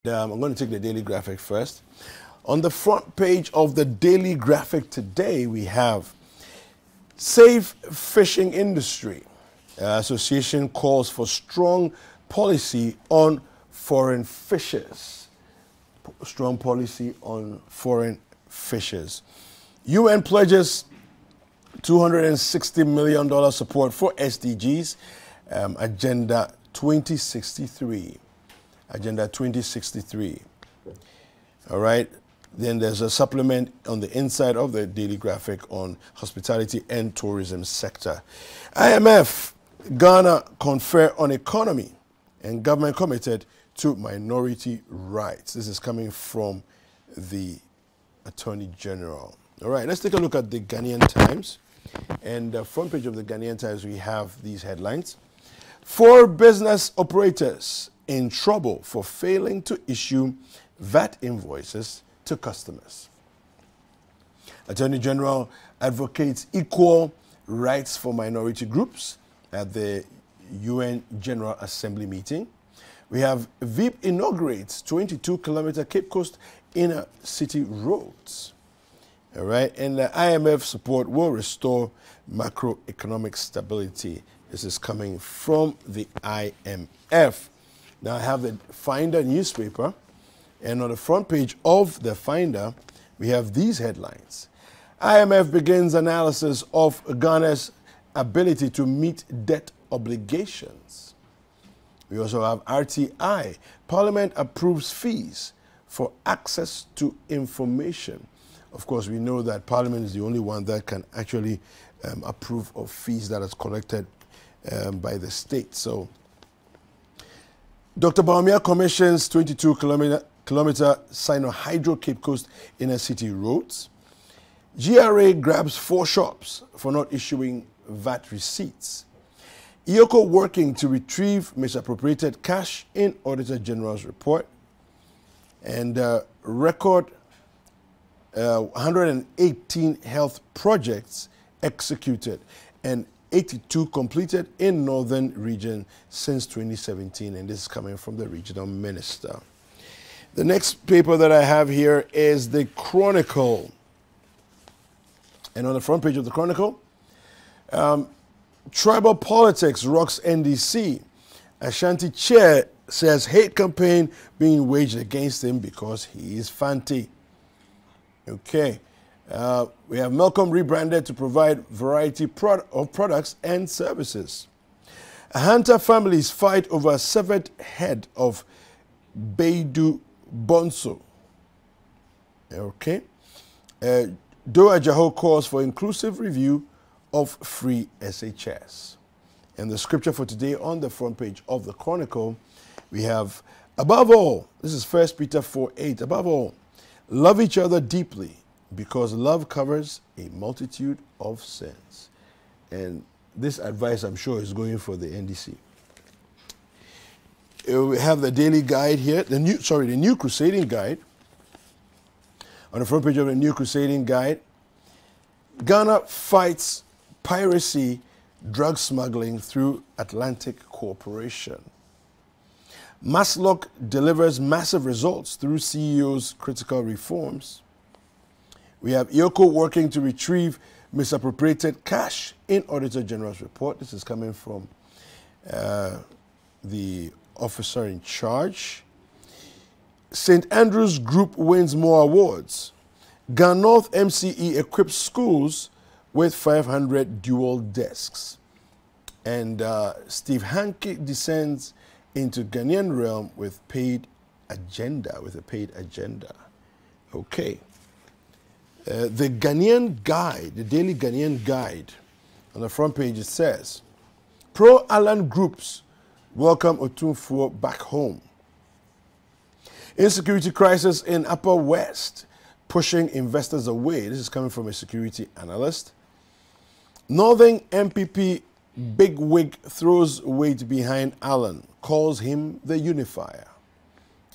I'm going to take the Daily Graphic first. On the front page of the Daily Graphic today, we have Safe Fishing Industry. Association calls for strong policy on foreign fishers. Strong policy on foreign fishers. UN pledges $260 million support for SDGs, Agenda 2063. Agenda 2063. All right. Then there's a supplement on the inside of the Daily Graphic on hospitality and tourism sector. IMF, Ghana confer on economy and government committed to minority rights. This is coming from the Attorney General. All right, let's take a look at the Ghanaian Times. And the front page of the Ghanaian Times, we have these headlines. 4 business operators in trouble for failing to issue VAT invoices to customers. Attorney General advocates equal rights for minority groups at the UN General Assembly meeting. We have VIP inaugurates 22-kilometer Cape Coast inner city roads. All right, and the IMF support will restore macroeconomic stability. This is coming from the IMF. Now I have the Finder newspaper, and on the front page of the Finder, we have these headlines. IMF begins analysis of Ghana's ability to meet debt obligations. We also have RTI. Parliament approves fees for access to information. Of course, we know that Parliament is the only one that can actually approve of fees that is collected by the state. So, Dr. Baumia commissions 22-kilometer Sino-Hydro Cape Coast inner city roads. GRA grabs 4 shops for not issuing VAT receipts. IOCO working to retrieve misappropriated cash in Auditor General's report. And record 118 health projects executed and 82 completed in northern region since 2017, and this is coming from the regional minister. The next paper that I have here is the Chronicle. And on the front page of the Chronicle, tribal politics rocks NDC. Ashanti chair says hate campaign being waged against him because he is Fanti. Okay. We have Malcolm rebranded to provide variety of products and services. Hunter families fight over severed head of Beidu Bonso. Okay. Doa Jaho calls for inclusive review of free SHS. And the scripture for today on the front page of the Chronicle, we have, above all, this is 1 Peter 4:8, above all, love each other deeply, because love covers a multitude of sins. And this advice, I'm sure, is going for the NDC. We have the daily guide here, the New Crusading Guide. On the front page of the New Crusading Guide, Ghana fights piracy, drug smuggling through Atlantic cooperation. Maslock delivers massive results through CEO's critical reforms. We have IOCO working to retrieve misappropriated cash in Auditor General's report. This is coming from the officer in charge. St. Andrews Group wins more awards. Ghana North MCE equips schools with 500 dual desks. And Steve Hanke descends into Ghanaian realm with a paid agenda. Okay. The Ghanaian Guide, the Daily Ghanaian Guide, on the front page it says, pro-Alan groups welcome Otumfuo back home. Insecurity crisis in Upper West, pushing investors away. This is coming from a security analyst. Northern MPP bigwig throws weight behind Allen, calls him the unifier.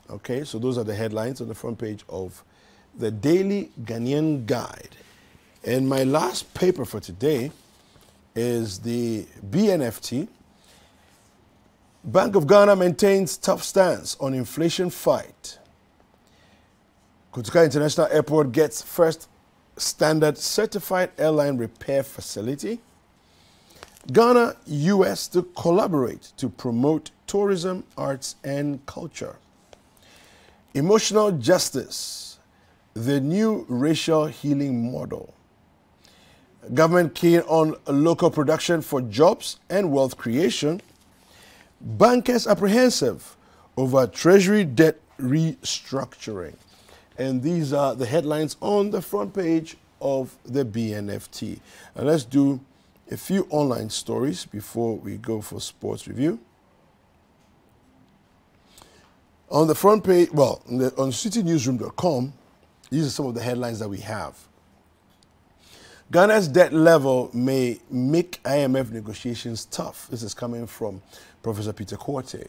Okay, so those are the headlines on the front page of the Daily Ghanaian Guide. And my last paper for today is the BNFT. Bank of Ghana maintains tough stance on inflation fight. Kotoka International Airport gets first standard certified airline repair facility. Ghana, US to collaborate to promote tourism, arts, and culture. Emotional justice, the new racial healing model. Government keen on local production for jobs and wealth creation. Bankers apprehensive over Treasury debt restructuring. And these are the headlines on the front page of the BNFT. And let's do a few online stories before we go for sports review. On the front page, well, on citinewsroom.com, these are some of the headlines that we have. Ghana's debt level may make IMF negotiations tough. This is coming from Professor Peter Korte.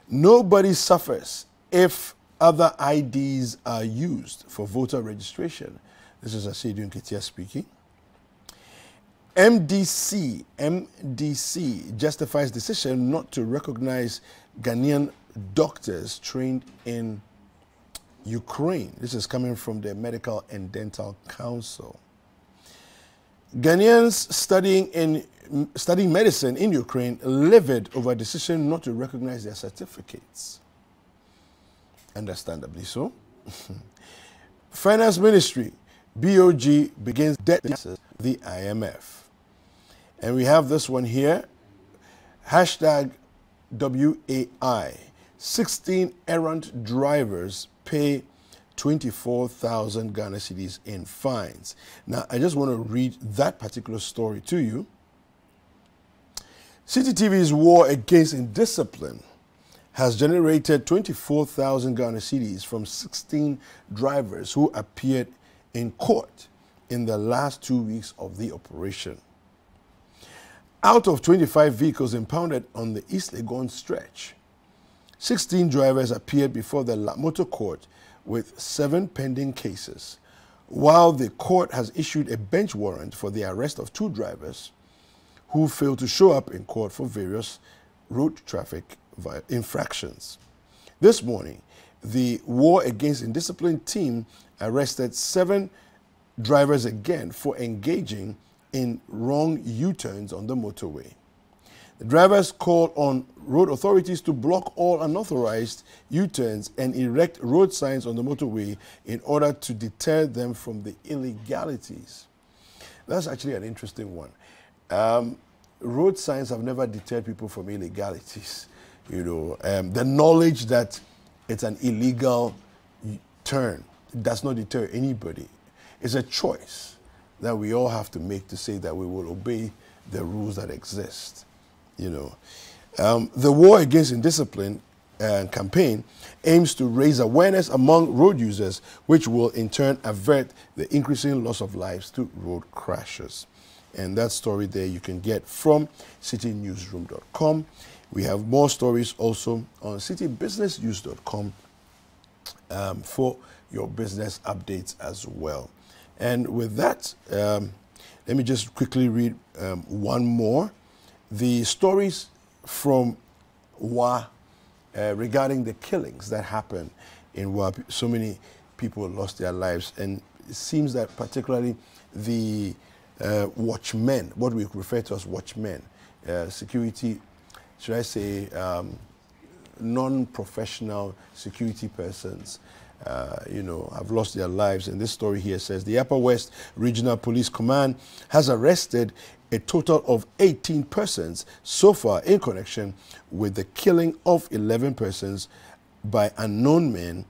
Nobody suffers if other IDs are used for voter registration. This is Asidu Nketia speaking. MDC justifies decision not to recognize Ghanaian doctors trained in Ukraine. This is coming from the Medical and Dental Council. Ghanaians studying medicine in Ukraine livid over decision not to recognize their certificates. Understandably so. Finance Ministry, BOG begins debt the IMF. And we have this one here, hashtag WAI. 16 errant drivers pay 24,000 Ghana cedis in fines. Now, I just want to read that particular story to you. Citi TV's war against indiscipline has generated 24,000 Ghana cedis from 16 drivers who appeared in court in the last 2 weeks of the operation. Out of 25 vehicles impounded on the East Legon stretch, 16 drivers appeared before the Motor Court with 7 pending cases, while the court has issued a bench warrant for the arrest of 2 drivers who failed to show up in court for various road traffic infractions. This morning, the War Against Indiscipline team arrested 7 drivers again for engaging in wrong U-turns on the motorway. The drivers called on road authorities to block all unauthorized U-turns and erect road signs on the motorway in order to deter them from the illegalities. That's actually an interesting one. Road signs have never deterred people from illegalities. You know, the knowledge that it's an illegal turn does not deter anybody. It's a choice that we all have to make to say that we will obey the rules that exist. You know, the War Against Indiscipline campaign aims to raise awareness among road users, which will in turn avert the increasing loss of lives to road crashes. And that story there you can get from citinewsroom.com. We have more stories also on citibusinessnews.com for your business updates as well. And with that, let me just quickly read one more. The stories from WA regarding the killings that happened in WA. So many people lost their lives, and it seems that particularly the watchmen, what we refer to as watchmen, security, should I say, non-professional security persons, you know, have lost their lives. And this story here says the Upper West Regional Police Command has arrested a total of 18 persons so far in connection with the killing of 11 persons by unknown men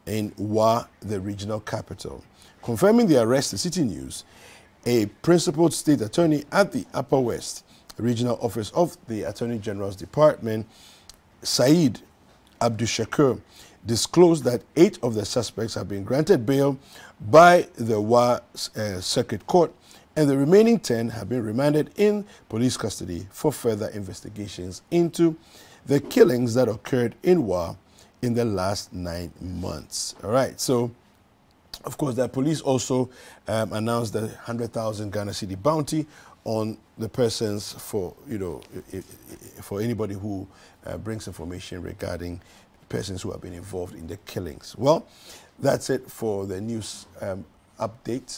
in Wa, the regional capital. Confirming the arrest to Citi News, a principal state attorney at the Upper West Regional Office of the Attorney General's Department, Saeed Abdushakur, disclosed that 8 of the suspects have been granted bail by the Wa Circuit Court, and the remaining 10 have been remanded in police custody for further investigations into the killings that occurred in Wa in the last 9 months. All right, so of course the police also announced the 100,000 Ghana cedi bounty on the persons for, for anybody who brings information regarding persons who have been involved in the killings. Well, that's it for the news updates.